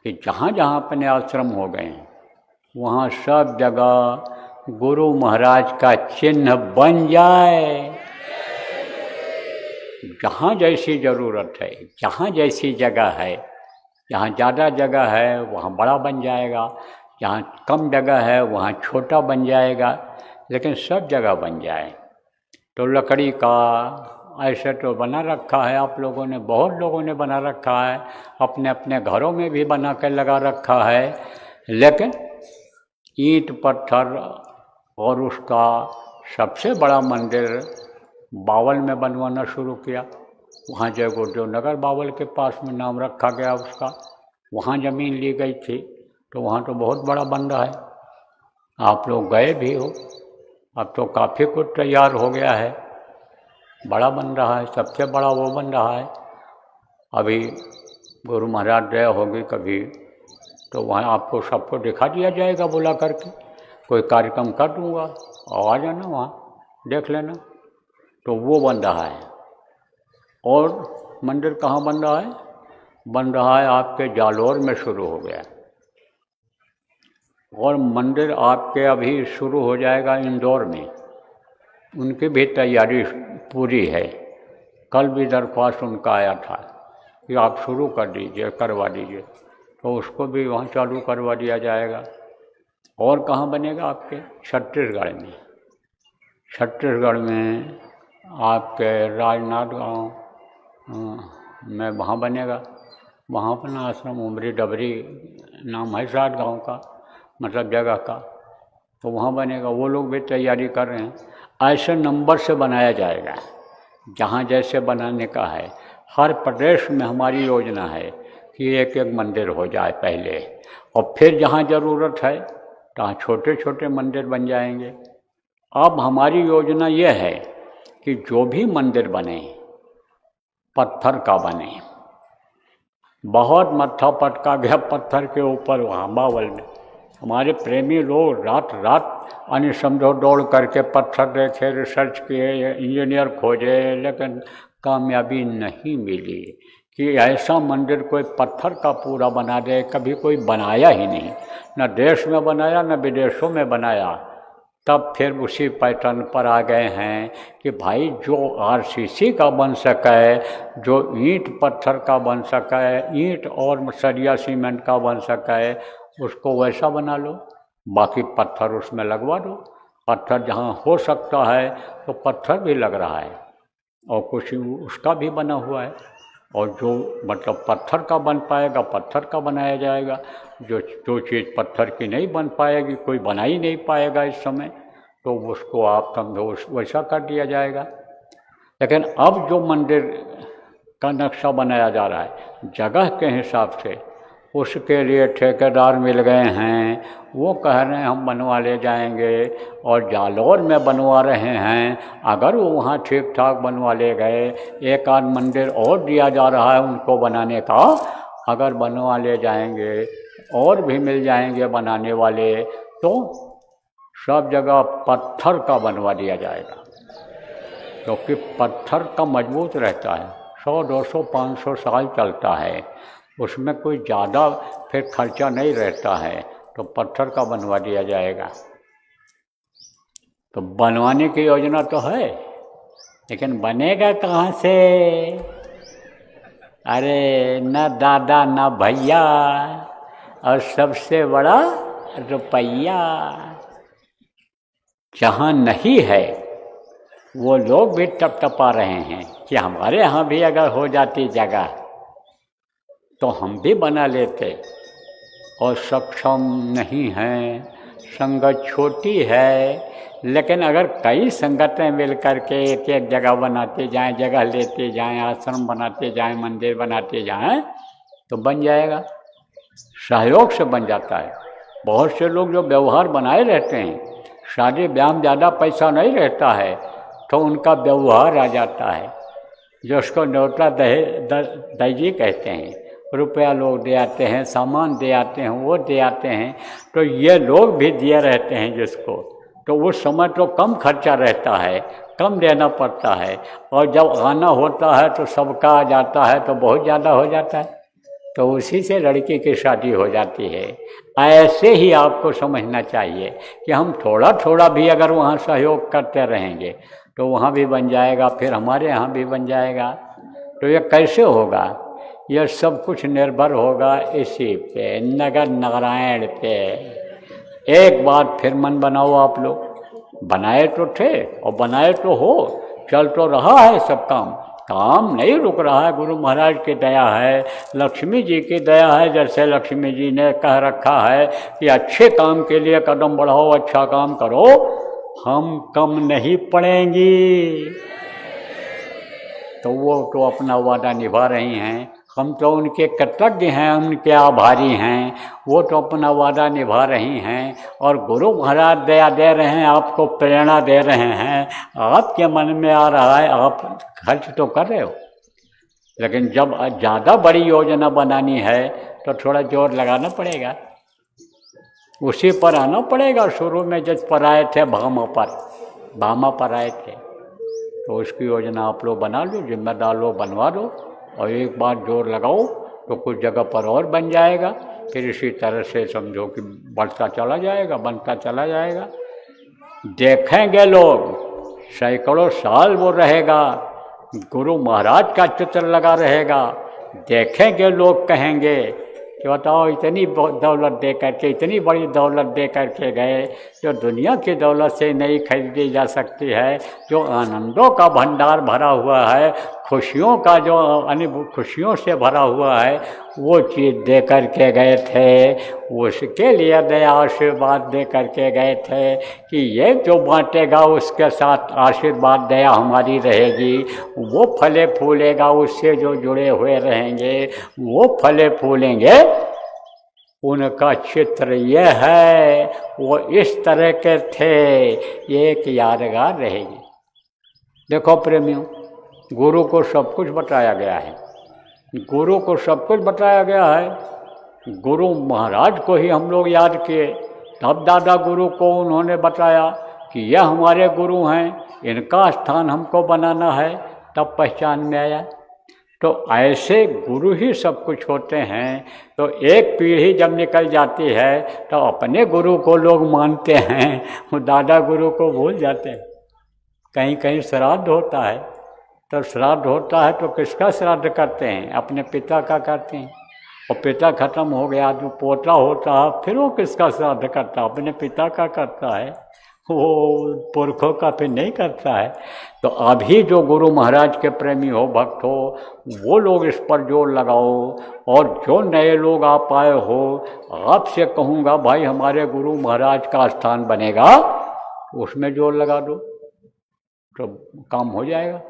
कि जहाँ जहाँ अपने आश्रम हो गए हैं वहाँ सब जगह गुरु महाराज का चिन्ह बन जाए। जहाँ जैसी ज़रूरत है, जहाँ जैसी जगह है, जहाँ ज़्यादा जगह है वहाँ बड़ा बन जाएगा, जहाँ कम जगह है वहाँ छोटा बन जाएगा, लेकिन सब जगह बन जाए। तो लकड़ी का ऐसे तो बना रखा है आप लोगों ने, बहुत लोगों ने बना रखा है, अपने अपने घरों में भी बना कर लगा रखा है। लेकिन ईंट पत्थर और उसका सबसे बड़ा मंदिर बावल में बनवाना शुरू किया। वहाँ जय गुरुदेव नगर बावल के पास में नाम रखा गया उसका, वहाँ ज़मीन ली गई थी। तो वहाँ तो बहुत बड़ा बन रहा है, आप लोग गए भी हो, अब तो काफ़ी कुछ तैयार हो गया है, बड़ा बन रहा है, सबसे बड़ा वो बन रहा है। अभी गुरु महाराज दया होगी कभी तो वहाँ आपको सबको दिखा दिया जाएगा, बुला करके कोई कार्यक्रम कर दूँगा और आ जाना, वहाँ देख लेना। तो वो बन रहा है। और मंदिर कहाँ बन रहा है? बन रहा है आपके जालौर में शुरू हो गया, और मंदिर आपके अभी शुरू हो जाएगा इंदौर में, उनकी भी तैयारी पूरी है। कल भी दरख्वास्त उनका आया था कि आप शुरू कर दीजिए, करवा दीजिए, तो उसको भी वहाँ चालू करवा दिया जाएगा। और कहाँ बनेगा? आपके छत्तीसगढ़ में, छत्तीसगढ़ में आपके राजनांदगांव में वहाँ बनेगा, वहाँ अपना आश्रम उमरी डबरी नाम है शायद गाँव का, मतलब जगह का, तो वहाँ बनेगा। वो लोग भी तैयारी कर रहे हैं। ऐसे नंबर से बनाया जाएगा, जहाँ जैसे बनाने का है। हर प्रदेश में हमारी योजना है कि एक एक मंदिर हो जाए पहले, और फिर जहाँ ज़रूरत है तहाँ छोटे छोटे मंदिर बन जाएंगे। अब हमारी योजना ये है कि जो भी मंदिर बने पत्थर का बने। बहुत मत्था पटका गया पत्थर के ऊपर वहाँ बावल में। हमारे प्रेमी लोग रात रात अन्य समझो दौड़ करके पत्थर देखे, रिसर्च किए, इंजीनियर खोजे, लेकिन कामयाबी नहीं मिली कि ऐसा मंदिर कोई पत्थर का पूरा बना दे। कभी कोई बनाया ही नहीं, न देश में बनाया न विदेशों में बनाया। तब फिर उसी पैटर्न पर आ गए हैं कि भाई जो आरसीसी का बन सके, जो ईंट पत्थर का बन सके, ईंट और सरिया सीमेंट का बन सके, उसको वैसा बना लो, बाकी पत्थर उसमें लगवा दो। पत्थर जहाँ हो सकता है तो पत्थर भी लग रहा है, और कुछ उसका भी बना हुआ है। और जो मतलब पत्थर का बन पाएगा पत्थर का बनाया जाएगा। जो चीज़ पत्थर की नहीं बन पाएगी, कोई बना ही नहीं पाएगा इस समय, तो उसको आप समझो वैसा कर दिया जाएगा। लेकिन अब जो मंदिर का नक्शा बनाया जा रहा है जगह के हिसाब से, उसके लिए ठेकेदार मिल गए हैं, वो कह रहे हैं हम बनवा ले जाएंगे, और जालौर में बनवा रहे हैं। अगर वो वहाँ ठीक ठाक बनवा ले गए, एक आध मंदिर और दिया जा रहा है उनको बनाने का, अगर बनवा ले जाएंगे और भी मिल जाएंगे बनाने वाले, तो सब जगह पत्थर का बनवा दिया जाएगा। क्योंकि पत्थर का मजबूत रहता है, 100, 200, 500 साल चलता है, उसमें कोई ज़्यादा फिर खर्चा नहीं रहता है, तो पत्थर का बनवा दिया जाएगा। तो बनवाने की योजना तो है, लेकिन बनेगा कहाँ से? अरे न दादा न भैया, और सबसे बड़ा रुपया। जहाँ नहीं है वो लोग भी टपटपा रहे हैं कि हमारे यहाँ भी अगर हो जाती जगह तो हम भी बना लेते, और सक्षम नहीं हैं, संगत छोटी है। लेकिन अगर कई संगतें मिल कर के एक एक जगह बनाते जाएं, जगह लेते जाएं, आश्रम बनाते जाएं, मंदिर बनाते जाएं, तो बन जाएगा, सहयोग से बन जाता है। बहुत से लोग जो व्यवहार बनाए रहते हैं, शादी ब्याह में ज़्यादा पैसा नहीं रहता है, तो उनका व्यवहार आ जाता है, जो उसको न्योता दहेजी कहते हैं। रुपया लोग दे आते हैं, सामान दे आते हैं, वो दे आते हैं, तो ये लोग भी दिए रहते हैं जिसको, तो उस समय तो कम खर्चा रहता है, कम देना पड़ता है, और जब आना होता है तो सबका आ जाता है तो बहुत ज़्यादा हो जाता है। तो उसी से लड़की की शादी हो जाती है। ऐसे ही आपको समझना चाहिए कि हम थोड़ा थोड़ा भी अगर वहाँ सहयोग करते रहेंगे तो वहाँ भी बन जाएगा, फिर हमारे यहाँ भी बन जाएगा। तो ये कैसे होगा? यह सब कुछ निर्भर होगा इसी पे, नगर नारायण पे। एक बात फिर मन बनाओ आप लोग, बनाए तो थे और बनाए तो हो, चल तो रहा है सब काम, काम नहीं रुक रहा है। गुरु महाराज की दया है, लक्ष्मी जी की दया है। जैसे लक्ष्मी जी ने कह रखा है कि अच्छे काम के लिए कदम बढ़ाओ, अच्छा काम करो, हम कम नहीं पड़ेंगी। तो वो तो अपना वादा निभा रही हैं, हम तो उनके कृतज्ञ हैं, उनके आभारी हैं। वो तो अपना वादा निभा रही हैं और गुरु महाराज दया दे रहे हैं, आपको प्रेरणा दे रहे हैं। आपके मन में आ रहा है, आप खर्च तो कर रहे हो, लेकिन जब ज़्यादा बड़ी योजना बनानी है तो थोड़ा जोर लगाना पड़ेगा, उसी पर आना पड़ेगा। शुरू में जब पर आए थे भामा पर आए थे, तो उसकी योजना आप लोग बना लो, जिम्मेदार लोग बनवा दो, और एक बार जोर लगाओ तो कुछ जगह पर और बन जाएगा। फिर इसी तरह से समझो कि बढ़ता चला जाएगा, बनता चला जाएगा। देखेंगे लोग, सैकड़ों साल वो रहेगा, गुरु महाराज का चित्र लगा रहेगा। देखेंगे लोग, कहेंगे कि बताओ इतनी दौलत दे करके, इतनी बड़ी दौलत दे करके गए, जो दुनिया की दौलत से नहीं खरीदी जा सकती है, जो आनंदों का भंडार भरा हुआ है, खुशियों का जो खुशियों से भरा हुआ है, वो चीज़ दे करके गए थे। उसके लिए दया आशीर्वाद दे करके गए थे कि ये जो बांटेगा उसके साथ आशीर्वाद दया हमारी रहेगी, वो फले फूलेगा, उससे जो जुड़े हुए रहेंगे वो फले फूलेंगे। उनका चित्र ये है, वो इस तरह के थे, एक यादगार रहेगी। देखो प्रेमियों, गुरु को सब कुछ बताया गया है, गुरु को सब कुछ बताया गया है। गुरु महाराज को ही हम लोग याद किए, तब दादा गुरु को उन्होंने बताया कि यह हमारे गुरु हैं, इनका स्थान हमको बनाना है, तब पहचान में आया। तो ऐसे गुरु ही सब कुछ होते हैं। तो एक पीढ़ी जब निकल जाती है तो अपने गुरु को लोग मानते हैं, वो दादा गुरु को भूल जाते हैं। कहीं कहीं श्राद्ध होता है, तो श्राद्ध होता है तो किसका श्राद्ध करते हैं? अपने पिता का करते हैं। और पिता खत्म हो गया तो पोता होता है, फिर वो किसका श्राद्ध करता है? अपने पिता का करता है, वो पुरखों का फिर नहीं करता है। तो अभी जो गुरु महाराज के प्रेमी हो, भक्त हो, वो लोग इस पर जोर लगाओ। और जो नए लोग आप आए हो, आपसे कहूँगा भाई हमारे गुरु महाराज का स्थान बनेगा, उसमें जोर लगा दो तो काम हो जाएगा।